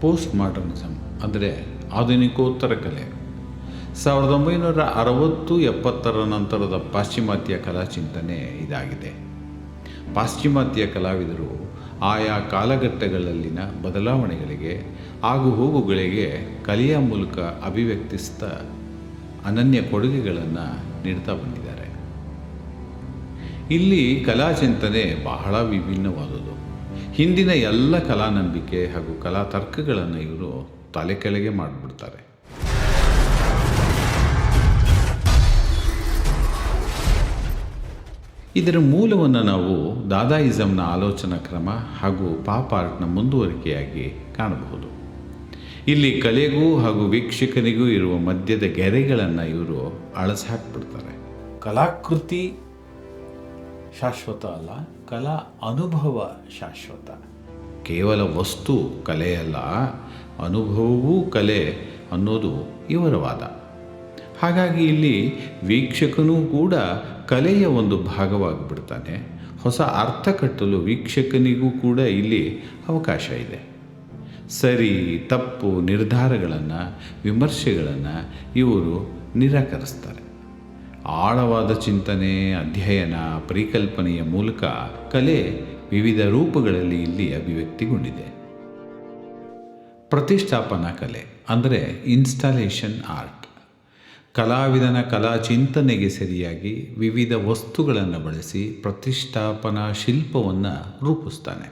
Post modernism ಅಂದರೆ ಆಧುನಿಕೋತ್ತರ ಕಲೆ 1960-70 ನಂತರದ ಪಾಶ್ಚಿಮಾತ್ಯ ಕಲಾ ಚಿಂತನೆ ಇದಾಗಿದೆ. ಪಾಶ್ಚಿಮಾತ್ಯ ಕಲಾವಿದರು ಆಯಾ ಕಾಲಘಟ್ಟಗಳಲ್ಲಿನ ಬದಲಾವಣೆಗಳಿಗೆ ಆಗುಹೋಗುಗಳಿಗೆ ಕಲೆಯ ಮೂಲಕ ಅಭಿವ್ಯಕ್ತಿಸ್ತಾ ಅನನ್ಯ ಕೊಡುಗೆಗಳನ್ನು ನೀಡ್ತಾ ಬಂದಿದ್ದಾರೆ. ಇಲ್ಲಿ ಕಲಾ ಚಿಂತನೆ ಬಹಳ ವಿಭಿನ್ನವಾದುದು. ಹಿಂದಿನ ಎಲ್ಲ ಕಲಾ ನಂಬಿಕೆ ಹಾಗೂ ಕಲಾ ತರ್ಕಗಳನ್ನು ಇವರು ತಲೆ ಕೆಳಗೆ ಮಾಡಿಬಿಡ್ತಾರೆ. ಇದರ ಮೂಲವನ್ನು ನಾವು ದಾದಾಯಿಸಮ್ನ ಆಲೋಚನಾ ಕ್ರಮ ಹಾಗೂ ಪಾಪ್ ಆರ್ಟ್ನ ಮುಂದುವರಿಕೆಯಾಗಿ ಕಾಣಬಹುದು. ಇಲ್ಲಿ ಕಲೆಗೂ ಹಾಗೂ ವೀಕ್ಷಕನಿಗೂ ಇರುವ ಮಧ್ಯದ ಗೆರೆಗಳನ್ನು ಇವರು ಅಳಸಿ ಹಾಕಿಬಿಡ್ತಾರೆ. ಕಲಾಕೃತಿ ಶಾಶ್ವತ ಅಲ್ಲ, ಕಲಾ ಅನುಭವ ಶಾಶ್ವತ. ಕೇವಲ ವಸ್ತು ಕಲೆಯಲ್ಲ, ಅನುಭವವೂ ಕಲೆ ಅನ್ನೋದು ಇವರ ವಾದ. ಹಾಗಾಗಿ ಇಲ್ಲಿ ವೀಕ್ಷಕನೂ ಕೂಡ ಕಲೆಯ ಒಂದು ಭಾಗವಾಗಿಬಿಡ್ತಾನೆ. ಹೊಸ ಅರ್ಥ ಕಟ್ಟಲು ವೀಕ್ಷಕನಿಗೂ ಕೂಡ ಇಲ್ಲಿ ಅವಕಾಶ ಇದೆ. ಸರಿ ತಪ್ಪು ನಿರ್ಧಾರಗಳನ್ನು, ವಿಮರ್ಶೆಗಳನ್ನು ಇವರು ನಿರಾಕರಿಸ್ತಾರೆ. ಆಳವಾದ ಚಿಂತನೆ, ಅಧ್ಯಯನ, ಪರಿಕಲ್ಪನೆಯ ಮೂಲಕ ಕಲೆ ವಿವಿಧ ರೂಪಗಳಲ್ಲಿ ಇಲ್ಲಿ ಅಭಿವ್ಯಕ್ತಿಗೊಂಡಿದೆ. ಪ್ರತಿಷ್ಠಾಪನಾ ಕಲೆ ಅಂದರೆ ಇನ್ಸ್ಟಾಲೇಷನ್ ಆರ್ಟ್. ಕಲಾವಿದನ ಕಲಾ ಚಿಂತನೆಗೆ ಸರಿಯಾಗಿ ವಿವಿಧ ವಸ್ತುಗಳನ್ನು ಬಳಸಿ ಪ್ರತಿಷ್ಠಾಪನಾ ಶಿಲ್ಪವನ್ನು ರೂಪಿಸ್ತಾನೆ.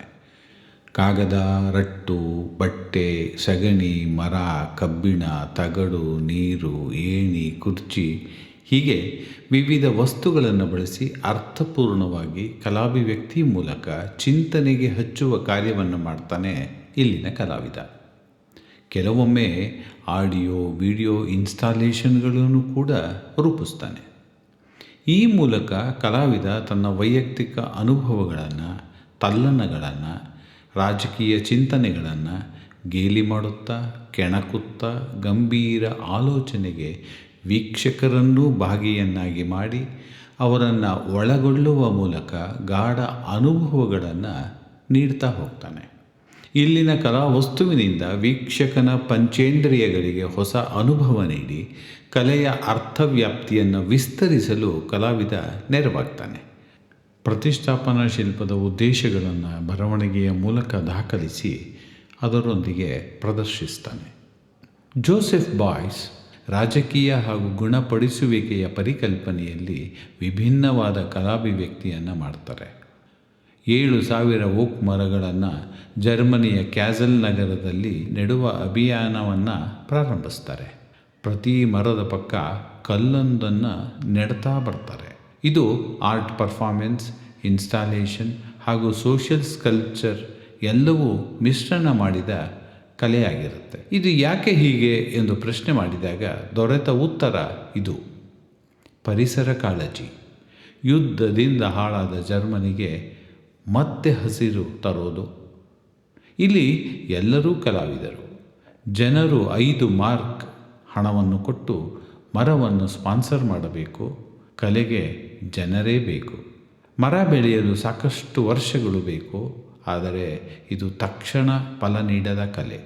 ಕಾಗದ, ರಟ್ಟು, ಬಟ್ಟೆ, ಸಗಣಿ, ಮರ, ಕಬ್ಬಿಣ, ತಗಡು, ನೀರು, ಏಣಿ, ಕುರ್ಚಿ ಹೀಗೆ ವಿವಿಧ ವಸ್ತುಗಳನ್ನು ಬಳಸಿ ಅರ್ಥಪೂರ್ಣವಾಗಿ ಕಲಾಭಿವ್ಯಕ್ತಿ ಮೂಲಕ ಚಿಂತನೆಗೆ ಹಚ್ಚುವ ಕಾರ್ಯವನ್ನು ಮಾಡ್ತಾನೆ ಇಲ್ಲಿನ ಕಲಾವಿದ. ಕೆಲವೊಮ್ಮೆ ಆಡಿಯೋ, ವಿಡಿಯೋ ಇನ್ಸ್ಟಾಲೇಷನ್ಗಳನ್ನು ಕೂಡ ರೂಪಿಸ್ತಾನೆ. ಈ ಮೂಲಕ ಕಲಾವಿದ ತನ್ನ ವೈಯಕ್ತಿಕ ಅನುಭವಗಳನ್ನು, ತಲ್ಲಣಗಳನ್ನು, ರಾಜಕೀಯ ಚಿಂತನೆಗಳನ್ನು ಗೇಲಿ ಮಾಡುತ್ತಾ, ಕೆಣಕುತ್ತಾ, ಗಂಭೀರ ಆಲೋಚನೆಗೆ ವೀಕ್ಷಕರನ್ನೂ ಭಾಗಿಯನ್ನಾಗಿ ಮಾಡಿ ಅವರನ್ನು ಒಳಗೊಳ್ಳುವ ಮೂಲಕ ಗಾಢ ಅನುಭವಗಳನ್ನು ನೀಡ್ತಾ ಹೋಗ್ತಾನೆ. ಇಲ್ಲಿನ ಕಲಾ ವಸ್ತುವಿನಿಂದ ವೀಕ್ಷಕನ ಪಂಚೇಂದ್ರಿಯಗಳಿಗೆ ಹೊಸ ಅನುಭವ ನೀಡಿ ಕಲೆಯ ಅರ್ಥವ್ಯಾಪ್ತಿಯನ್ನು ವಿಸ್ತರಿಸಲು ಕಲಾವಿದ ನೆರವಾಗ್ತಾನೆ. ಪ್ರತಿಷ್ಠಾಪನಾ ಶಿಲ್ಪದ ಉದ್ದೇಶಗಳನ್ನು ಬರವಣಿಗೆಯ ಮೂಲಕ ದಾಖಲಿಸಿ ಅದರೊಂದಿಗೆ ಪ್ರದರ್ಶಿಸ್ತಾನೆ. ಜೋಸೆಫ್ ಬಾಯ್ಸ್ ರಾಜಕೀಯ ಹಾಗೂ ಗುಣಪಡಿಸುವಿಕೆಯ ಪರಿಕಲ್ಪನೆಯಲ್ಲಿ ವಿಭಿನ್ನವಾದ ಕಲಾಭಿವ್ಯಕ್ತಿಯನ್ನು ಮಾಡ್ತಾರೆ. 7,000 ಓಕ್ ಮರಗಳನ್ನು ಜರ್ಮನಿಯ ಕ್ಯಾಸಲ್ ನಗರದಲ್ಲಿ ನೆಡುವ ಅಭಿಯಾನವನ್ನು ಪ್ರಾರಂಭಿಸ್ತಾರೆ. ಪ್ರತಿ ಮರದ ಪಕ್ಕ ಕಲ್ಲೊಂದನ್ನು ನೆಡ್ತಾ ಬರ್ತಾರೆ. ಇದು ಆರ್ಟ್ ಪರ್ಫಾರ್ಮೆನ್ಸ್, ಇನ್ಸ್ಟಾಲೇಷನ್ ಹಾಗೂ ಸೋಷಿಯಲ್ ಸ್ಕಲ್ಪ್ಚರ್ ಎಲ್ಲವೂ ಮಿಶ್ರಣ ಮಾಡಿದ ಕಲೆಯಾಗಿರುತ್ತೆ. ಇದು ಯಾಕೆ ಹೀಗೆ ಎಂದು ಪ್ರಶ್ನೆ ಮಾಡಿದಾಗ ದೊರೆತ ಉತ್ತರ ಇದು: ಪರಿಸರ ಕಾಳಜಿ. ಯುದ್ಧದಿಂದ ಹಾಳಾದ ಜರ್ಮನಿಗೆ ಮತ್ತೆ ಹಸಿರು ತರೋದು. ಇಲ್ಲಿ ಎಲ್ಲರೂ ಕಲಾವಿದರು. ಜನರು 5 ಮಾರ್ಕ್ ಹಣವನ್ನು ಕೊಟ್ಟು ಮರವನ್ನು ಸ್ಪಾನ್ಸರ್ ಮಾಡಬೇಕು. ಕಲೆಗೆ ಜನರೇ ಬೇಕು. ಮರ ಬೆಳೆಯಲು ಸಾಕಷ್ಟು ವರ್ಷಗಳು ಬೇಕು. ಆದರೆ ಇದು ತಕ್ಷಣ ಫಲ ನೀಡದ ಕಲೆ.